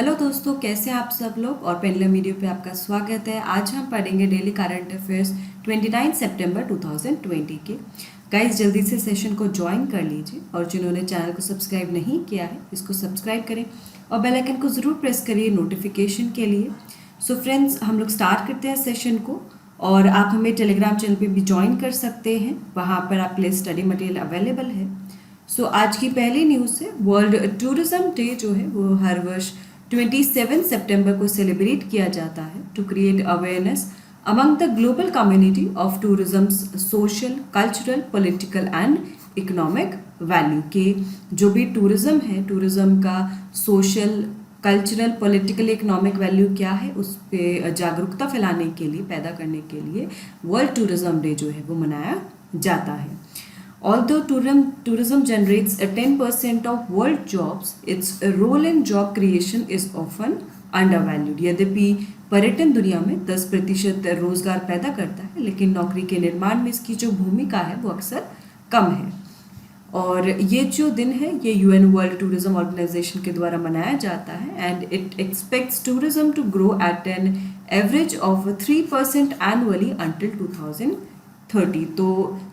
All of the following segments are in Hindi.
हेलो दोस्तों, कैसे हैं आप सब लोग। और पेंडुलम वीडियो पे आपका स्वागत है। आज हम पढ़ेंगे डेली करंट अफेयर्स 29 सितंबर 2020 के। गाइस, जल्दी से सेशन को ज्वाइन कर लीजिए और जिन्होंने चैनल को सब्सक्राइब नहीं किया है इसको सब्सक्राइब करें और बेल आइकन को ज़रूर प्रेस करिए नोटिफिकेशन के लिए। सो फ्रेंड्स, हम लोग स्टार्ट करते हैं सेशन को। और आप हमें टेलीग्राम चैनल पे भी ज्वाइन कर सकते हैं, वहाँ पर आपके लिए स्टडी मटेरियल अवेलेबल है। सो आज की पहली न्यूज़ है, वर्ल्ड टूरिज्म डे जो है वो हर वर्ष 27 सितंबर को सेलिब्रेट किया जाता है to create awareness among the global community of tourism social, cultural, political and economic value के जो भी टूरिज्म है, टूरिज्म का social, cultural, political, economic value क्या है उस पर जागरूकता फैलाने के लिए, पैदा करने के लिए वर्ल्ड टूरिज्म डे जो है वो मनाया जाता है। Although tourism generates a 10% of world jobs, its role in job creation is often undervalued. यद्यपि पर्यटन दुनिया में 10% रोजगार पैदा करता है, लेकिन नौकरी के निर्माण में इसकी जो भूमिका है वो अक्सर कम है। और ये जो दिन है ये यूएन वर्ल्ड टूरिज्म ऑर्गेनाइजेशन के द्वारा मनाया जाता है and it expects tourism to grow at an average of 3% annually until 2030। तो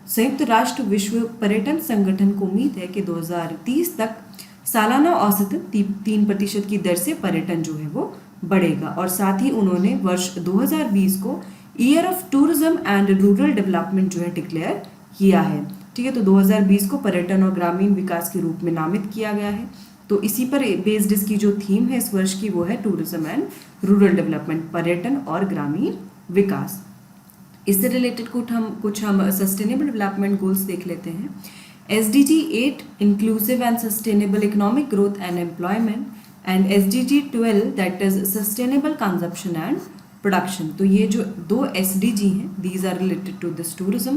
संयुक्त राष्ट्र विश्व पर्यटन संगठन को उम्मीद है कि 2030 तक सालाना औसतन 3% की दर से पर्यटन जो है वो बढ़ेगा। और साथ ही उन्होंने वर्ष 2020 को year of tourism and rural development जो है डिक्लेयर किया है। ठीक है, तो 2020 को पर्यटन और ग्रामीण विकास के रूप में नामित किया गया है। तो इसी पर बेस्ड इसकी जो थीम है इस वर्ष की वो है टूरिज्म एंड रूरल डेवलपमेंट, पर्यटन और ग्रामीण विकास। इससे रिलेटेड कुछ हम सस्टेनेबल डेवलपमेंट गोल्स देख लेते हैं। SDG 8 inclusive and sustainable economic growth and employment and SDG 12 that is sustainable consumption and production. तो ये जो दो SDG हैं these are related to this tourism.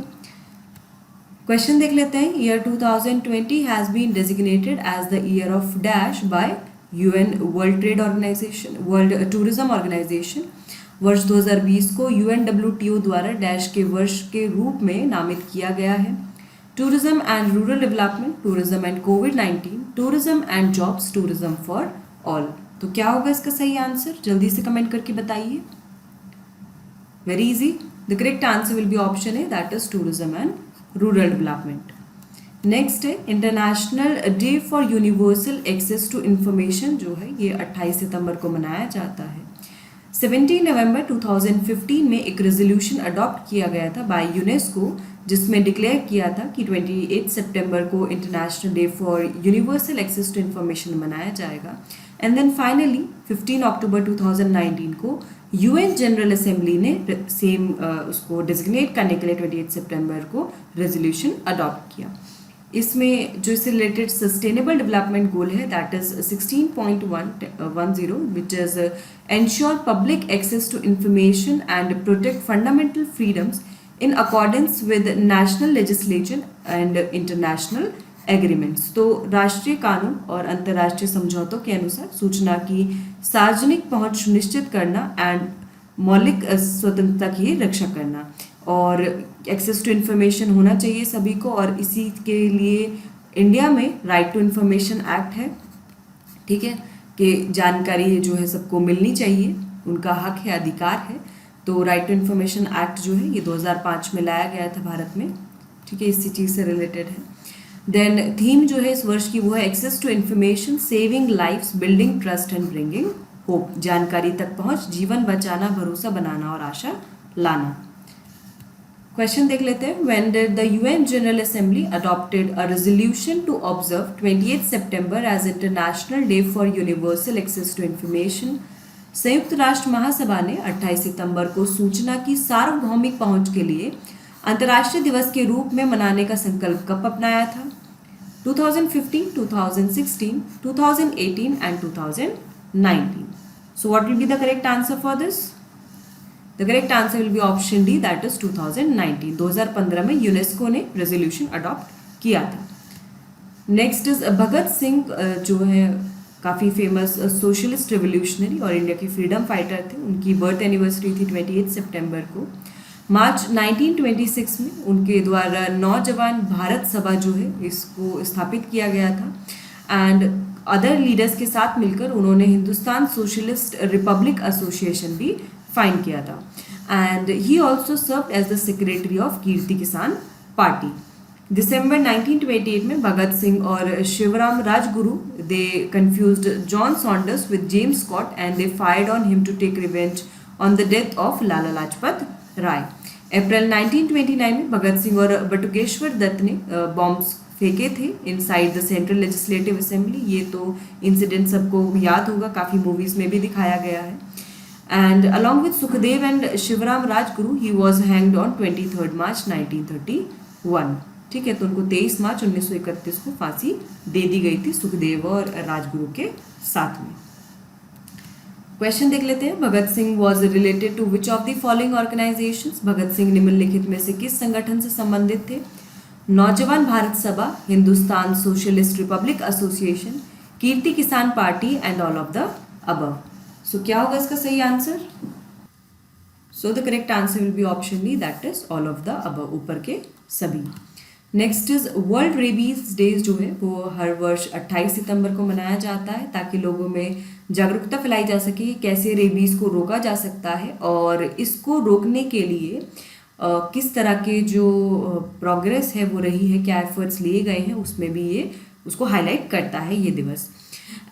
Question देख लेते हैं। Year 2020 has been designated as the year of dash by UN world trade organisation, world tourism organisation. वर्ष 2020 को UNWTO द्वारा डैश के वर्ष के रूप में नामित किया गया है। Tourism and rural development, tourism and covid, tourism and jobs, tourism for all. तो क्या होगा इसका सही आंसर, जल्दी से कमेंट करके बताइए। Very easy, the correct answer will be option A, that is tourism and rural development. Next है international day for universal access to information जो है ये 28 सितंबर को मनाया जाता है। 17 नवंबर 2015 में एक रेजोल्यूशन अडॉप्ट किया गया था बाय यूनेस्को जिसमें डिक्लेयर किया था कि 28 सितंबर को international day for universal access to information मनाया जाएगा। एंड देन फाइनली 15 अक्टूबर 2019 को UN जनरल असेंबली ने सेम उसको डिजिग्नेट करने के लिए 28 सितंबर को रेजोल्यूशन अडॉप्ट किया। इसमें जो इससे रिलेटेड सस्टेनेबल डेवलपमेंट गोल है that is 16.10 which is ensure public access to information and protect fundamental freedoms in accordance with national legislation and international agreements. तो राष्ट्रीय कानून और अंतर्राष्ट्रीय समझौतों के अनुसार सूचना की सार्वजनिक पहुंच सुनिश्चित करना एंड मौलिक स्वतंत्रता की रक्षा करना और एक्सेस टू इन्फॉर्मेशन होना चाहिए सभी को। और इसी के लिए इंडिया में राइट टू इन्फॉर्मेशन एक्ट है, ठीक है, कि जानकारी जो है सबको मिलनी चाहिए, उनका हक है, अधिकार है। तो राइट टू इन्फॉर्मेशन एक्ट जो है ये 2005 में लाया गया था भारत में, ठीक है, इसी चीज़ से रिलेटेड है। देन थीम जो है इस वर्ष की वो है access to information, saving lifes, building trust and bringing hope. जानकारी तक पहुँच, जीवन बचाना, भरोसा बनाना और आशा लाना। क्वेश्चन देख लेते हैं। When did the UN General Assembly adopted a resolution to observe 28 September as International Day for Universal Access to Information? संयुक्त राष्ट्र महासभा ने 28 सितंबर को सूचना की सार्वभौमिक पहुंच के लिए अंतर्राष्ट्रीय दिवस के रूप में मनाने का संकल्प कब अपनाया था? 2015, 2016, 2018 and 2019. So what will be the correct answer for this? The correct answer will be option D, that is 2019. 2015 में यूनेस्को ने रेजोल्यूशन अडॉप्ट किया था। नेक्स्ट इज भगत सिंह जो है काफ़ी फेमस सोशलिस्ट रिवोल्यूशनरी और इंडिया के फ्रीडम फाइटर थे। उनकी बर्थ एनिवर्सरी थी 28 सितंबर को। मार्च 1926 में उनके द्वारा नौजवान भारत सभा जो है इसको स्थापित किया गया था। एंड अदर लीडर्स के साथ मिलकर उन्होंने हिंदुस्तान सोशलिस्ट रिपब्लिक एसोसिएशन भी फाइंड किया था and he also serve as the secretary of Kirti Kisan party. दिसंबर 1928 में भगत सिंह और Shivaram Rajguru they confused John Saunders with James Scott and they fired on him to take revenge on the death of Lala Lajpat Rai. अप्रैल 1929 में भगत सिंह और बटुकेश्वर दत्त ने बॉम्ब्स फेंके थे inside the central legislative assembly. ये तो इंसिडेंट सबको याद होगा, काफ़ी मूवीज़ में भी दिखाया गया है। And along with Sukhdev and Shivaram Rajguru he was hanged on 23 March 1931। ठीक है, तो उनको 23 मार्च 1931 को फांसी दे दी गई थी सुखदेव और राजगुरु के साथ में। क्वेश्चन देख लेते हैं। Bhagat Singh was related to which of the following organisations? Bhagat Singh निम्नलिखित में से किस संगठन से संबंधित थे? Naujawan Bharat Sabha, Hindustan socialist republic association, Kirti Kisan party and all of the above. So क्या होगा इसका सही आंसर? So the correct answer will be option D, that is all of the above, ऊपर के सभी। Next is world rabies days जो है वो हर वर्ष 28 सितंबर को मनाया जाता है ताकि लोगों में जागरूकता फैलाई जा सके कि कैसे रेबीज को रोका जा सकता है और इसको रोकने के लिए किस तरह के जो प्रोग्रेस है वो रही है, क्या एफर्ट्स लिए गए हैं, उसमें भी ये उसको हाईलाइट करता है ये दिवस।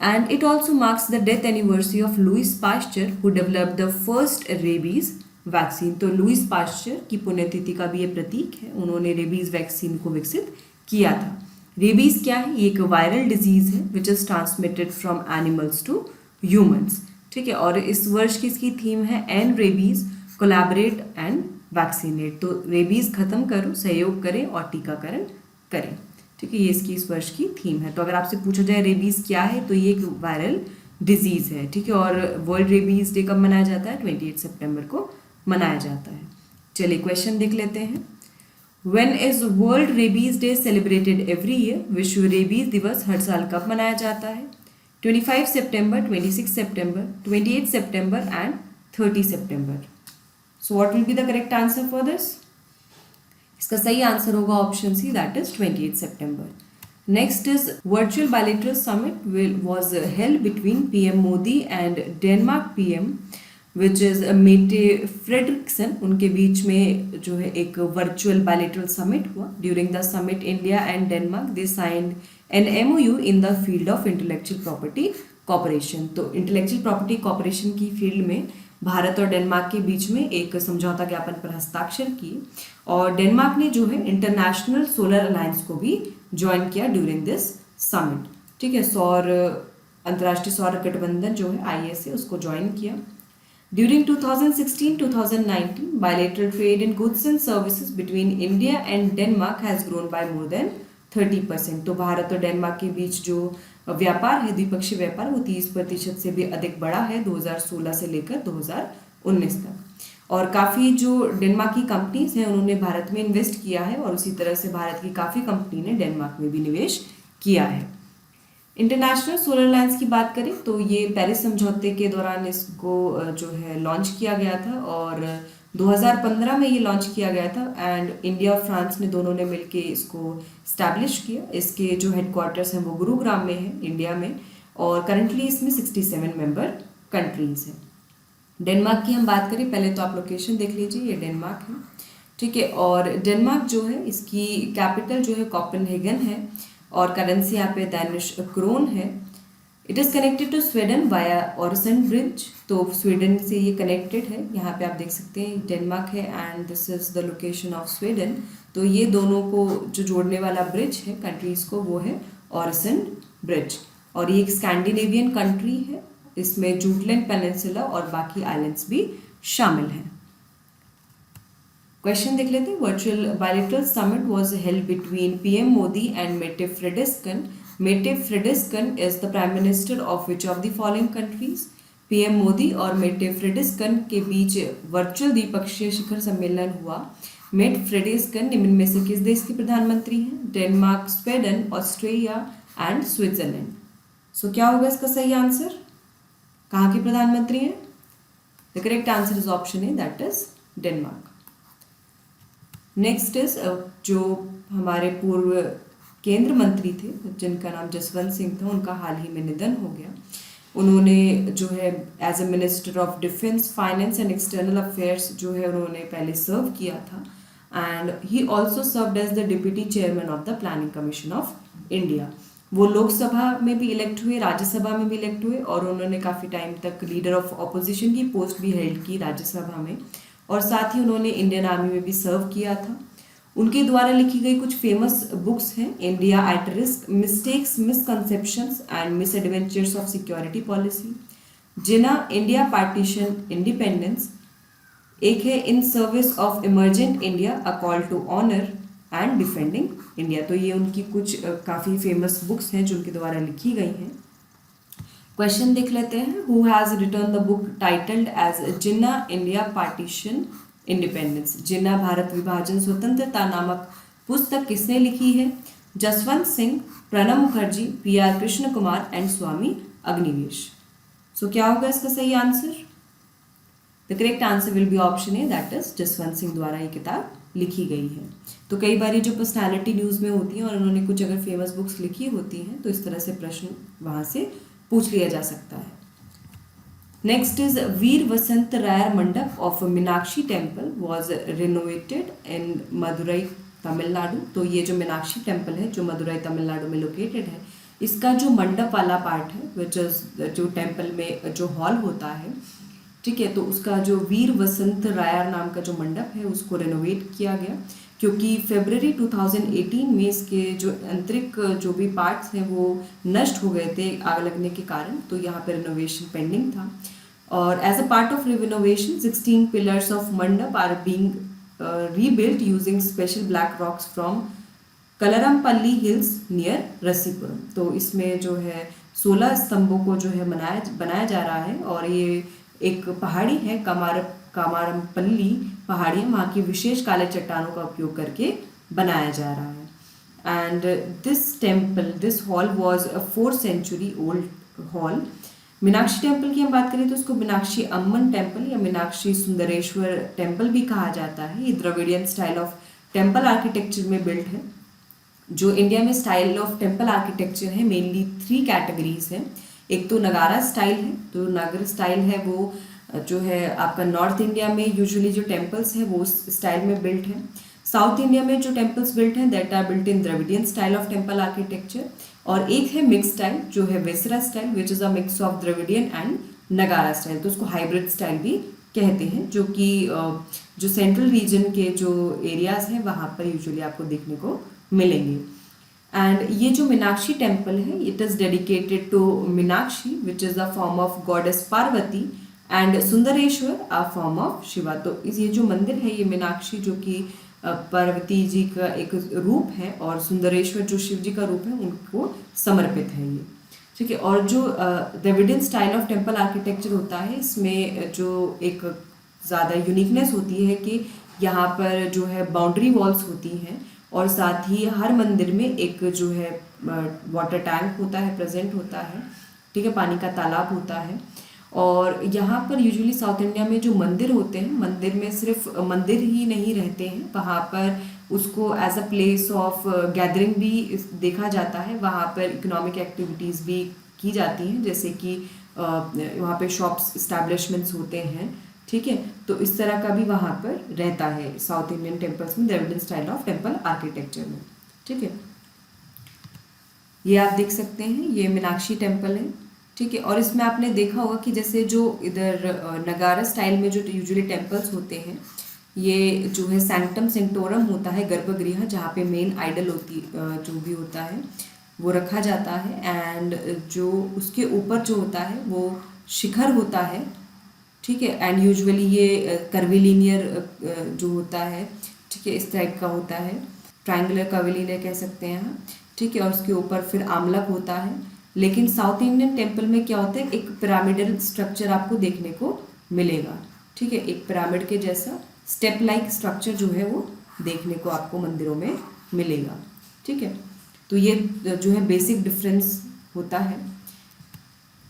And it also marks the death anniversary of Louis Pasteur who developed the first rabies vaccine. तो लुइस पास्चर की पुण्यतिथि का भी ये प्रतीक है, उन्होंने रेबीज वैक्सीन को विकसित किया था। रेबीज क्या है? ये एक वायरल डिजीज है which is transmitted from animals to humans. ठीक है, और इस वर्ष की इसकी थीम है end rabies collaborate and vaccinate. तो रेबीज खत्म करो, सहयोग करें और टीकाकरण करें। ठीक है, ये इसकी इस वर्ष की थीम है। तो अगर आपसे पूछा जाए रेबीज क्या है तो ये एक वायरल डिजीज है। ठीक है, और वर्ल्ड रेबीज डे कब मनाया जाता है? 28 सितंबर को मनाया जाता है। चलिए क्वेश्चन देख लेते हैं। When is world rabies day celebrated every year? विश्व रेबीज दिवस हर साल कब मनाया जाता है? 25 सितंबर, 26 सितंबर, 28 सितंबर एंड 30 सितंबर। So what will be the correct answer for this? इसका सही आंसर होगा ऑप्शन सी, दैट इज 28 सितंबर। Next is virtual bilateral summit was held between PM Modi and Denmark PM which is Mette Frederiksen. उनके बीच में जो है एक वर्चुअल बायलैटरल समिट हुआ। During the summit India and Denmark they signed an MOU in the field of intellectual property cooperation. तो इंटेलेक्चुअल प्रॉपर्टी कॉपरेशन की फील्ड में भारत और डेनमार्क के बीच में एक समझौता ज्ञापन पर हस्ताक्षर किए और डेनमार्क ने जो है इंटरनेशनल सोलर अलायंस को भी ज्वाइन किया ड्यूरिंग दिस समिट। ठीक है, अंतर्राष्ट्रीय सौर गठबंधन जो है ISA उसको ज्वाइन किया। During 2016-2019, bilateral trade in goods and services between India and Denmark has grown by more than 30%। तो भारत और डेनमार्क के बीच जो व्यापार है, द्विपक्षीय व्यापार, वो 30% से भी अधिक बढ़ा है 2016 से लेकर 2019 तक। और काफ़ी जो डेनमार्क की कंपनीज हैं उन्होंने भारत में इन्वेस्ट किया है और उसी तरह से भारत की काफ़ी कंपनी ने डेनमार्क में भी निवेश किया है। इंटरनेशनल सोलर अलायंस की बात करें तो ये पेरिस समझौते के दौरान इसको जो है लॉन्च किया गया था और 2015 में ये लॉन्च किया गया था एंड इंडिया और फ्रांस ने दोनों ने मिलके इसको इस्टेब्लिश किया। इसके जो हेडक्वार्टर्स हैं वो गुरुग्राम में है इंडिया में और करंटली इसमें 67 मेंबर कंट्रीज हैं। डेनमार्क की हम बात करें, पहले तो आप लोकेशन देख लीजिए, ये डेनमार्क है। ठीक है, और डेनमार्क जो है इसकी कैपिटल जो है कोपेनहेगन है और करेंसी यहाँ पे डैनिश क्रोन है। It is connected to Sweden via Oresund bridge. तो स्वीडन से ये कनेक्टेड है, यहाँ पे आप देख सकते हैं डेनमार्क है and this is the location of Sweden. तो ये दोनों को जो जोड़ने वाला ब्रिज है कंट्रीज़ को वो है ऑरसन ब्रिज और ये एक स्कैंडिनेवियन कंट्री है। इसमें जूटलैंड पेनिनसुला और बाकी आइलैंड्स भी शामिल हैं। क्वेश्चन देख लेते हैं। Virtual bilateral summit was held between PM Modi and Mette Frederiksen. Mette Frederiksen is the prime minister of which of the following countries? PM Modi और मेटे फ्रेडरिक्सन के बीच वर्चुअल द्विपक्षीय शिखर सम्मेलन हुआ। मेट फ्रेडरिक्सन निम्न में से किस देश के प्रधानमंत्री हैं? Denmark, Sweden, Australia and Switzerland. So क्या होगा इसका सही आंसर? कहाँ के प्रधानमंत्री हैं? The correct answer is option A, that is Denmark. Next is जो हमारे पूर्व केंद्र मंत्री थे जिनका नाम जसवंत सिंह था, उनका हाल ही में निधन हो गया। उन्होंने जो है as a minister of defence, finance and external affairs जो है उन्होंने पहले सर्व किया था, and he also served as the deputy chairman of the planning commission of India. वो लोकसभा में भी इलेक्ट हुए, राज्यसभा में भी इलेक्ट हुए, और उन्होंने काफ़ी टाइम तक लीडर ऑफ ऑपोजिशन की पोस्ट भी हेल्ड की राज्यसभा में, और साथ ही उन्होंने इंडियन आर्मी में भी सर्व किया था। उनके द्वारा लिखी गई कुछ फेमस बुक्स हैं, India at risk, mistakes, misconceptions and misadventures of security policy, Jinnah, India partition, independence, एक है in service of emergent India, a call to honour and defending India. तो ये उनकी कुछ काफ़ी फेमस बुक्स हैं जो उनके द्वारा लिखी गई हैं। क्वेश्चन देख लेते हैं। Who has written the book titled as Jinnah, India partition, independence, Jinnah भारत विभाजन स्वतंत्रता नामक पुस्तक किसने लिखी है? Jaswant Singh, Pranab Mukherjee, PR Krishna Kumar and Swami Agnivesh. So क्या होगा इसका सही आंसर? The correct answer will be option A, that is Jaswant Singh द्वारा ये किताब लिखी गई है। तो कई बार जो पर्सनालिटी न्यूज़ में होती हैं और उन्होंने कुछ अगर फेमस बुक्स लिखी होती हैं तो इस तरह से प्रश्न वहाँ से पूछ लिया जा सकता है। Next is Veer Vasantha Rayar Mandap of Meenakshi temple was renovated in Madurai, Tamil Nadu. तो ये जो मीनाक्षी टेम्पल है जो मदुरई तमिलनाडु में लोकेटेड है, इसका जो मंडप वाला पार्ट है, विच इज जो टेम्पल में जो हॉल होता है, ठीक है, तो उसका जो वीर वसंत रायर नाम का जो मंडप है उसको रेनोवेट किया गया, क्योंकि फरवरी 2018 में इसके जो आंतरिक जो भी पार्ट्स हैं वो नष्ट हो गए थे आग लगने के कारण, तो यहाँ पर रिनोवेशन पेंडिंग था। और as a part of renovation 16 pillars of Mandap are being rebuilt using special black rocks from Kalarampalli hills near Rasipuram. तो इसमें जो है 16 स्तंभों को जो है बनाया जा रहा है, और ये एक पहाड़ी है कामारमपल्ली पहाड़ी, वहाँ की विशेष काले चट्टानों का उपयोग करके बनाया जा रहा है। And this hall was a 4th century old hall. Meenakshi temple की हम बात करें तो उसको मीनाक्षी अम्मन टेम्पल या मीनाक्षी सुंदरेश्वर टेम्पल भी कहा जाता है। ये Dravidian style of temple architecture में बिल्ट है। जो इंडिया में स्टाइल ऑफ टेम्पल आर्किटेक्चर है, मेनली 3 कैटेगरीज हैं। एक तो नगारा स्टाइल है, तो नगर स्टाइल है वो जो है आपका नॉर्थ इंडिया में यूजुअली जो टेम्पल्स हैं वो उस स्टाइल में बिल्ट है। साउथ इंडिया में जो टेम्पल्स बिल्ट हैं that are built in Dravidian style of temple architecture. और एक है मिक्स स्टाइल जो है Vesara style, which is a mix of Dravidian and Nagara style, तो उसको हाइब्रिड स्टाइल भी कहते हैं, जो कि जो सेंट्रल रीजन के जो एरियाज हैं वहाँ पर यूजुअली आपको देखने को मिलेंगे। एंड ये जो मीनाक्षी टेम्पल है, it is dedicated to Meenakshi which is a form of goddess Parvati, and Sundareshwar a form of Shiva. तो ये जो मंदिर है ये मीनाक्षी जो कि पार्वती जी का एक रूप है, और सुंदरेश्वर जो शिव जी का रूप है उनको समर्पित है ये, ठीक है। और जो Dravidian style of temple architecture होता है, इसमें जो एक ज़्यादा यूनिकनेस होती है कि यहाँ पर जो है बाउंड्री वॉल्स होती हैं, और साथ ही हर मंदिर में एक जो है वाटर टैंक होता है, प्रेजेंट होता है, ठीक है, पानी का तालाब होता है। और यहाँ पर यूजुअली साउथ इंडिया में जो मंदिर होते हैं, मंदिर में सिर्फ मंदिर ही नहीं रहते हैं, वहाँ पर उसको as a place of gathering भी देखा जाता है। वहाँ पर इकोनॉमिक एक्टिविटीज़ भी की जाती हैं, जैसे कि वहाँ पे शॉप्स इस्टेब्लिशमेंट्स होते हैं, ठीक है। तो इस तरह का भी वहाँ पर रहता है साउथ इंडियन टेम्पल्स में, Dravidian style of temple architecture में, ठीक है। ये आप देख सकते हैं, ये मीनाक्षी टेम्पल है, ठीक है। और इसमें आपने देखा होगा कि जैसे जो इधर नगारा स्टाइल में जो यूजुअली टेम्पल्स होते हैं, ये जो है सैंक्टम सेंक्टोरम होता है, गर्भगृह, जहाँ पे मेन आइडल होती जो भी होता है वो रखा जाता है, एंड जो उसके ऊपर जो होता है वो शिखर होता है, ठीक है। एंड यूजुअली ये कर्विलीनियर जो होता है, ठीक है, इस टाइप का होता है, ट्रायंगुलर कर्विलीनियर कह सकते हैं हम, ठीक है। और उसके ऊपर फिर आमलक होता है। लेकिन साउथ इंडियन टेम्पल में क्या होता है, एक पिरामिडल स्ट्रक्चर आपको देखने को मिलेगा, ठीक है, एक पिरामिड के जैसा स्टेप लाइक स्ट्रक्चर जो है वो देखने को आपको मंदिरों में मिलेगा, ठीक है। तो ये जो है बेसिक डिफरेंस होता है।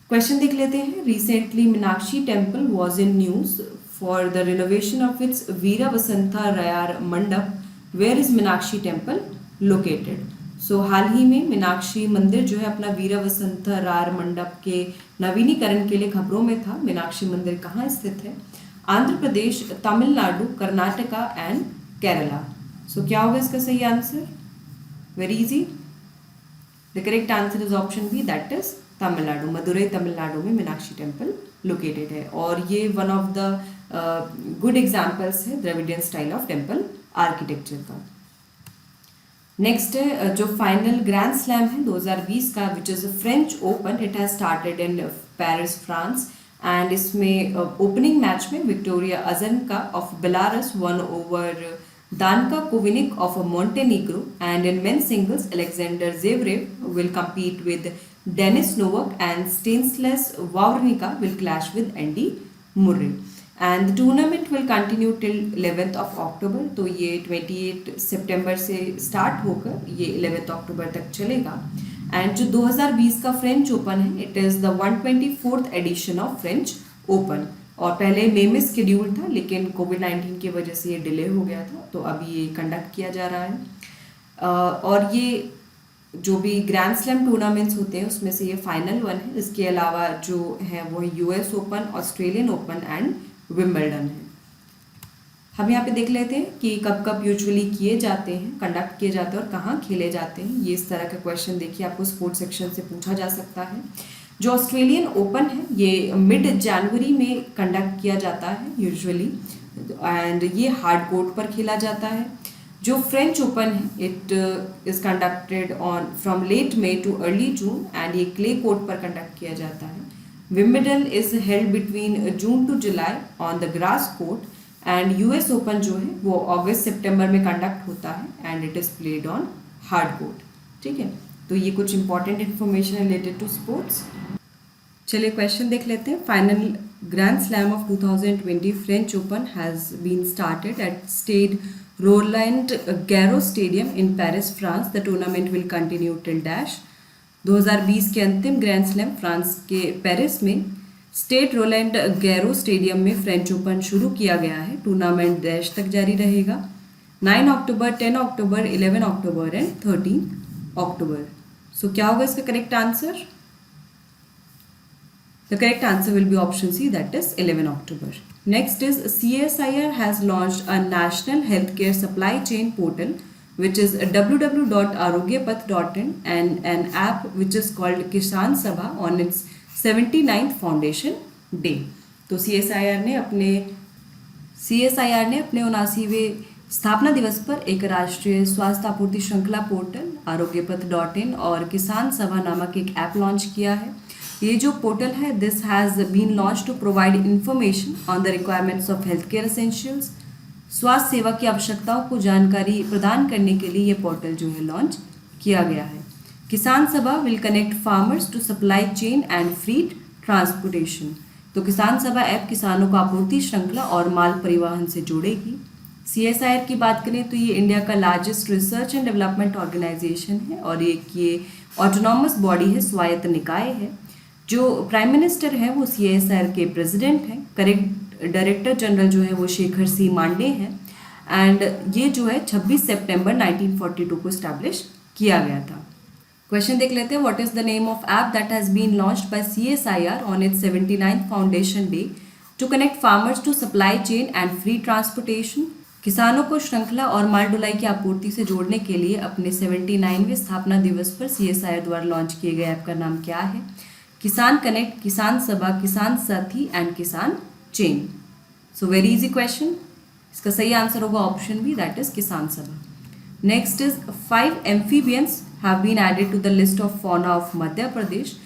क्वेश्चन देख लेते हैं। Recently Meenakshi temple was in news for the renovation of its Veera Vasantha Rayar Mandap. Where is Meenakshi temple located? So हाल ही में मीनाक्षी मंदिर जो है अपना वीरा वसंतरार मंडप के नवीनीकरण के लिए खबरों में था। मीनाक्षी मंदिर कहाँ स्थित है? आंध्र प्रदेश, तमिलनाडु, कर्नाटका एंड केरला। सो क्या होगा इसका सही आंसर? Very easy, the correct answer is option B, that is Tamil Nadu. Madurai Tamil Nadu में मीनाक्षी टेम्पल लोकेटेड है और ये one of the good examples है Dravidian style of temple architecture का। नेक्स्ट है जो फाइनल ग्रैंड स्लैम है 2020 का, which is French Open. It has started in Paris, France and इसमें ओपनिंग मैच में Victoria Azarenka of Belarus won over Danka Kovinic of Montenegro, and in men's singles Alexander Zverev will compete with Denis Novak and Stanislas Wawrinka will clash with Andy Murray, and the tournament will continue till 11th of October। तो ये 28 सितंबर से स्टार्ट होकर ये 11th अक्टूबर तक चलेगा। एंड जो 2020 का फ्रेंच ओपन है, it is the 124th edition of French Open और पहले मई में शेड्यूल था लेकिन कोविड-19 की वजह से ये डिले हो गया था, तो अभी ये कंडक्ट किया जा रहा है। और ये जो भी ग्रैंड स्लैम टूर्नामेंट्स होते हैं उसमें से ये फाइनल वन है। इसके अलावा जो है वो US open, Australian open and Wimbledon है। हम यहाँ पे देख लेते हैं कि कब कब यूजुअली किए जाते हैं, कंडक्ट किए जाते हैं और कहाँ खेले जाते हैं। ये इस तरह का क्वेश्चन देखिए आपको स्पोर्ट्स सेक्शन से पूछा जा सकता है। जो ऑस्ट्रेलियन ओपन है ये मिड जनवरी में कंडक्ट किया जाता है यूजुअली एंड ये हार्ड कोर्ट पर खेला जाता है। जो फ्रेंच ओपन है it is conducted on from late May to early June and ये क्ले कोर्ट पर कंडक्ट किया जाता है। Wimbledon is held between June to July on the grass court and US Open जो है वो अगस्त सितंबर में कंडक्ट होता है and it is played on hard court. ठीक है, तो ये कुछ important information related to sports. चलिए क्वेश्चन देख लेते हैं। Final grand slam of 2020 French Open has been started at Stade Roland Garros stadium in Paris, France. The tournament will continue till dash. 2020 के अंतिम ग्रैंड स्लैम फ्रांस के पेरिस में स्टेड रोलैंड गैरो स्टेडियम में फ्रेंच ओपन शुरू किया गया है। टूर्नामेंट डैश तक जारी रहेगा। 9 अक्टूबर, 10 अक्टूबर, 11 अक्टूबर एंड 13 अक्टूबर। सो क्या होगा इसका correct answer? The correct answer will be option C, that is 11 October. Next is CSIR has launched a national healthcare supply chain portal which is www.arogyapath.in and an app which is called Kisan Sabha on its 79th foundation day. तो CSIR ने अपने 79वें स्थापना दिवस पर एक राष्ट्रीय स्वास्थ्य आपूर्ति श्रृंखला पोर्टल आरोग्यपथ.in और किसान सभा नामक एक ऐप लॉन्च किया है। ये जो पोर्टल है this has been launch to provide information on the requirements of health care essentials. स्वास्थ्य सेवा की आवश्यकताओं को जानकारी प्रदान करने के लिए ये पोर्टल जो है लॉन्च किया गया है। Kisan Sabha will connect farmers to supply chain and freight transportation. तो किसान सभा ऐप किसानों को आपूर्ति श्रृंखला और माल परिवहन से जोड़ेगी। CSIR की बात करें तो ये इंडिया का largest research and development organisation है और एक ये ऑटोनॉमस बॉडी है, स्वायत्त निकाय है। जो प्राइम मिनिस्टर हैं वो CSIR के प्रेसिडेंट हैं। करेक्ट डायरेक्टर जनरल जो है वो शेखर सी मांडे हैं एंड ये जो है 26 सितंबर 1942 को इस्टेब्लिश किया गया था। क्वेश्चन देख लेते हैं। What is the name of app that has been launched by CSIR on its 79th foundation day to connect farmers to supply chain and free transportation. किसानों को श्रृंखला और माल ढुलाई की आपूर्ति से जोड़ने के लिए अपने 79वें स्थापना दिवस पर CSIR द्वारा लॉन्च किए गए ऐप का नाम क्या है? किसान कनेक्ट, किसान सभा, किसान साथी एंड किसान chain. So very easy question. इसका सही आंसर होगा option B, that is Kisan Sabha. Next is 5 amphibians have been added to the list of fauna of Madhya Pradesh.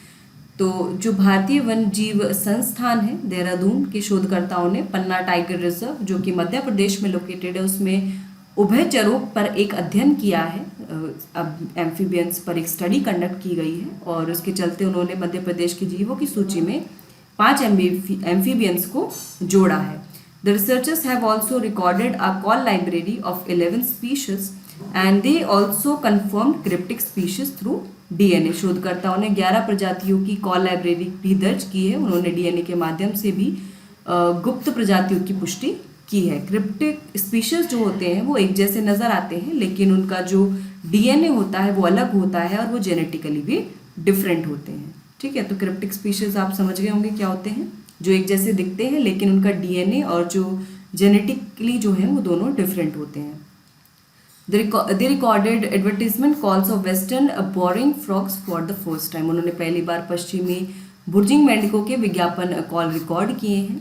तो जो भारतीय वन जीव संस्थान है देहरादून के शोधकर्ताओं ने पन्ना टाइगर रिजर्व जो कि मध्य प्रदेश में लोकेटेड है उसमें उभयचरों पर एक अध्ययन किया है। अब एम्फीबियंस पर एक स्टडी कंडक्ट की गई है और उसके चलते उन्होंने मध्य प्रदेश के जीवों की सूची में 5 एम्फीबियंस को जोड़ा है। The researchers have also recorded a call library of 11 species and they also confirmed cryptic species through DNA। शोधकर्ताओं ने 11 प्रजातियों की कॉल लाइब्रेरी भी दर्ज की है। उन्होंने DNA के माध्यम से भी गुप्त प्रजातियों की पुष्टि की है। क्रिप्टिक स्पीशीज जो होते हैं वो एक जैसे नज़र आते हैं, लेकिन उनका जो डीएनए होता है वो अलग होता है और वो जेनेटिकली भी डिफरेंट होते हैं। ठीक है, तो क्रिप्टिक स्पीशीज आप समझ गए होंगे क्या होते हैं, जो एक जैसे दिखते हैं लेकिन उनका डीएनए और जो जेनेटिकली जो है वो दोनों डिफरेंट होते हैं। The recorded advertisement calls of western boring frogs for the first time। उन्होंने पहली बार पश्चिमी बुर्जिंग मेंढकों के विज्ञापन कॉल रिकॉर्ड किए हैं।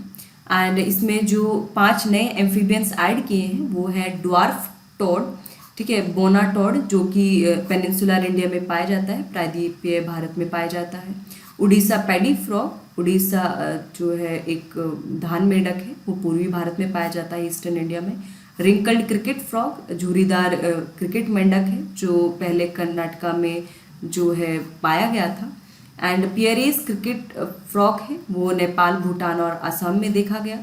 एंड इसमें जो 5 नए एम्फीबियंस ऐड किए हैं वो है ड्वार्फ टोड, ठीक है, बोनाटोड जो कि पेनिनसुलर इंडिया में पाया जाता है, प्रायद्वीपीय भारत में पाया जाता है। उड़ीसा पैडी फ्रॉग, उड़ीसा जो है एक धान मेंढक है, वो पूर्वी भारत में पाया जाता है, ईस्टर्न इंडिया में। रिंकल्ड क्रिकेट फ्रॉग, झुर्रीदार क्रिकेट मेंढक है जो पहले कर्नाटका में जो है पाया गया था। एंड पियरेस क्रिकेट फ्रॉग है, वो नेपाल, भूटान और असम में देखा गया।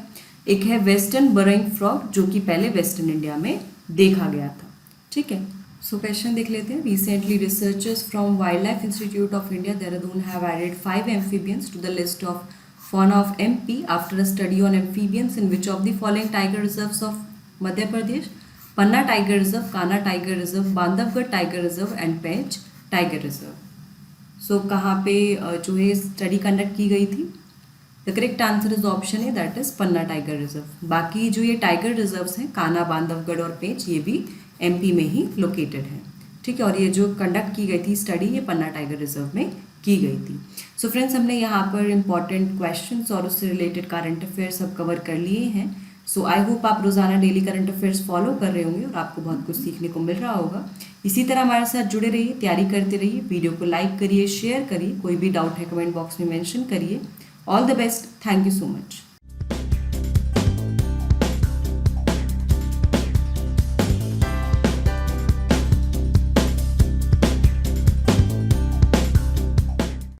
एक है वेस्टर्न बरोइंग फ्रॉग जो कि पहले वेस्टर्न इंडिया में देखा गया था। ठीक है, सो क्वेश्चन देख लेते हैं। Recently researchers from Wildlife Institute of India Dehradun have added 5 amphibians to the list of fauna of MP after a study on amphibians in which of the following tiger reserves of Madhya Pradesh: Panna tiger reserve, Kanha tiger reserve, Bandhavgarh tiger reserve and Pench tiger reserve. So कहाँ पे जो है स्टडी कंडक्ट की गई थी? The correct answer is option है, that is Panna tiger reserve. बाकी जो ये टाइगर रिजर्व्स हैं कान्हा, बांधवगढ़ और पेंच, ये भी MP में ही लोकेटेड है। ठीक है, और ये जो कंडक्ट की गई थी स्टडी ये पन्ना टाइगर रिजर्व में की गई थी। सो फ्रेंड्स, हमने यहाँ पर इंपॉर्टेंट क्वेश्चंस और उससे रिलेटेड करंट अफेयर्स सब कवर कर लिए हैं। सो आई होप आप रोज़ाना डेली करंट अफेयर्स फॉलो कर रहे होंगे और आपको बहुत कुछ सीखने को मिल रहा होगा। इसी तरह हमारे साथ जुड़े रहिए, तैयारी करते रहिए, वीडियो को लाइक करिए, शेयर करिए, कोई भी डाउट है कमेंट बॉक्स में मेंशन करिए। All the best, thank you so much.